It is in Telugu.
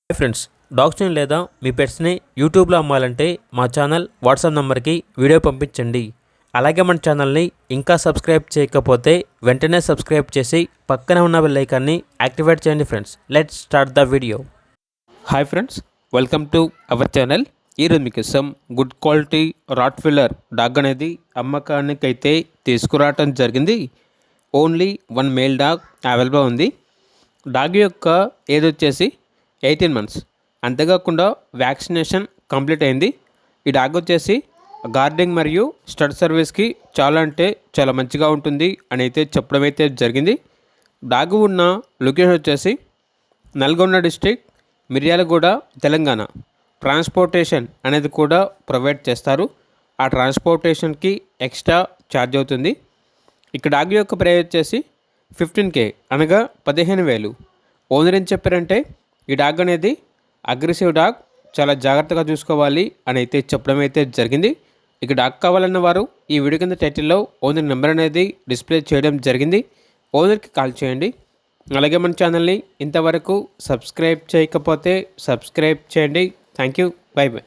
హాయ్ ఫ్రెండ్స్, డాగ్స్ని లేదా మీ పెట్స్ని యూట్యూబ్లో అమ్మాలంటే మా ఛానల్ వాట్సాప్ నెంబర్కి వీడియో పంపించండి. అలాగే మన ఛానల్ని ఇంకా సబ్స్క్రైబ్ చేయకపోతే వెంటనే సబ్స్క్రైబ్ చేసి పక్కనే ఉన్న బెల్ ఐకాన్ని యాక్టివేట్ చేయండి. Friends, let's start the video. Hi friends, welcome to our channel. ఈరోజు మీకోసం గుడ్ క్వాలిటీ రాట్వీలర్ డాగ్ అనేది అమ్మకానికి అయితే తీసుకురావటం జరిగింది. Only one male dog available ఉంది. డాగ్ యొక్క ఏజ్ వచ్చేసి 18 months. అంతేకాకుండా వ్యాక్సినేషన్ కంప్లీట్ అయింది. ఈ డాగ్ వచ్చేసి గార్డింగ్ మరియు స్టడ్ సర్వీస్కి చాలా అంటే చాలా మంచిగా ఉంటుంది అని అయితే చెప్పడం అయితే జరిగింది. డాగ్ ఉన్న లొకేషన్ వచ్చేసి నల్గొండ డిస్ట్రిక్ట్, మిర్యాలగూడ, తెలంగాణ. ట్రాన్స్పోర్టేషన్ అనేది కూడా ప్రొవైడ్ చేస్తారు. ఆ ట్రాన్స్పోర్టేషన్కి ఎక్స్ట్రా ఛార్జ్ అవుతుంది. ఇక్కడ డాగ్ యొక్క ప్రైస్ వచ్చేసి 15K, అనగా 15,000. ఓనర్ ఏం చెప్పారంటే ఈ డాగ్ అనేది అగ్రెసివ్ డాగ్, చాలా జాగ్రత్తగా చూసుకోవాలి అని అయితే చెప్పడం అయితే జరిగింది. ఇక డాగ్ కావాలన్న వారు ఈ వీడియో కింద టైటిల్లో ఓనర్ నెంబర్ అనేది డిస్ప్లే చేయడం జరిగింది. ఓనర్కి కాల్ చేయండి. అలాగే మన ఛానల్ని ఇంతవరకు సబ్స్క్రైబ్ చేయకపోతే సబ్స్క్రైబ్ చేయండి. Thank you. By by.